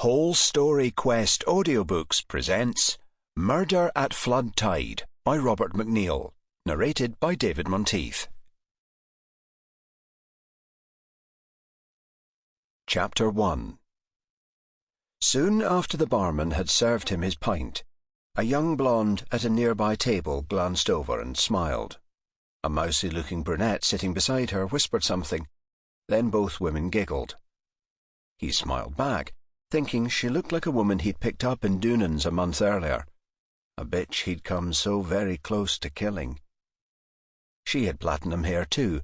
Whole Story Quest Audiobooks presents Murder at Flood Tide by Robert Mcneill, narrated by David Monteath. Chapter 1. Soon after the barman had served him his pint, a young blonde at a nearby table glanced over and smiled. A mousy-looking brunette sitting beside her whispered something. Then both women giggled. He smiled back, thinking she looked like a woman he'd picked up in Dunans a month earlier. A bitch he'd come so very close to killing. She had platinum hair too,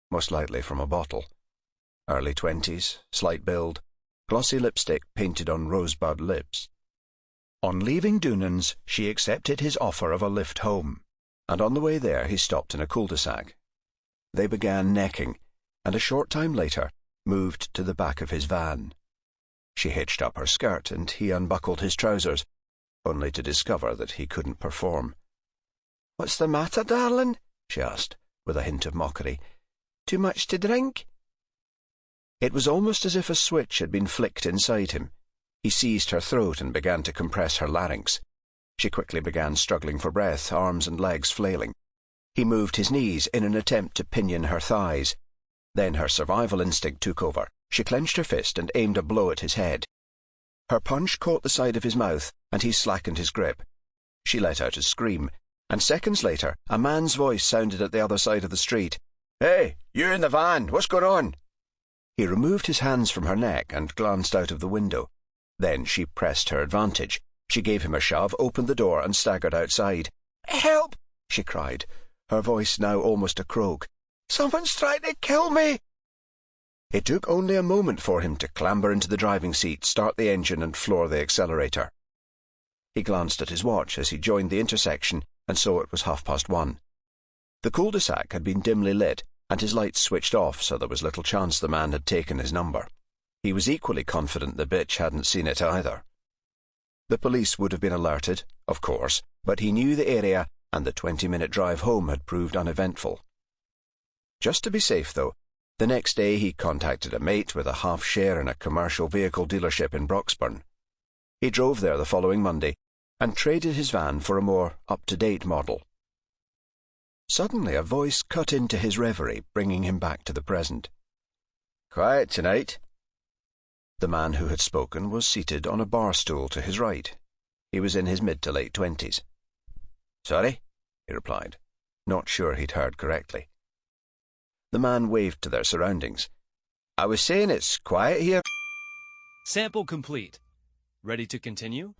most likely from a bottle. Early 20s, slight build, glossy lipstick painted on rosebud lips. On leaving Dunans, she accepted his offer of a lift home, and on the way there he stopped in a cul-de-sac. They began necking, and a short time later moved to the back of his van. She hitched up her skirt, and he unbuckled his trousers, only to discover that he couldn't perform. "What's the matter, darling?" she asked, with a hint of mockery. "Too much to drink?" It was almost as if a switch had been flicked inside him. He seized her throat and began to compress her larynx. She quickly began struggling for breath, arms and legs flailing. He moved his knees in an attempt to pinion her thighs. Then her survival instinct took over. She clenched her fist and aimed a blow at his head. Her punch caught the side of his mouth, and he slackened his grip. She let out a scream, and seconds later a man's voice sounded at the other side of the street. "Hey, you in the van, what's going on?" He removed his hands from her neck and glanced out of the window. Then she pressed her advantage. She gave him a shove, opened the door, and staggered outside. "Help!" she cried, her voice now almost a croak. "Someone's trying to kill me!" It took only a moment for him to clamber into the driving seat, start the engine, and floor the accelerator. He glanced at his watch as he joined the intersection and saw it was 1:30. The cul-de-sac had been dimly lit, and his lights switched off, so there was little chance the man had taken his number. He was equally confident the bitch hadn't seen it either. The police would have been alerted, of course, but he knew the area, and the 20-minute drive home had proved uneventful. Just to be safe, though, the next day he contacted a mate with a half-share in a commercial vehicle dealership in Broxburn. He drove there the following Monday and traded his van for a more up-to-date model. Suddenly a voice cut into his reverie, bringing him back to the present. "Quiet tonight." The man who had spoken was seated on a bar stool to his right. He was in his mid to late 20s. "Sorry?" he replied, not sure he'd heard correctly. The man waved to their surroundings. "I was saying it's quiet here." Sample complete. Ready to continue?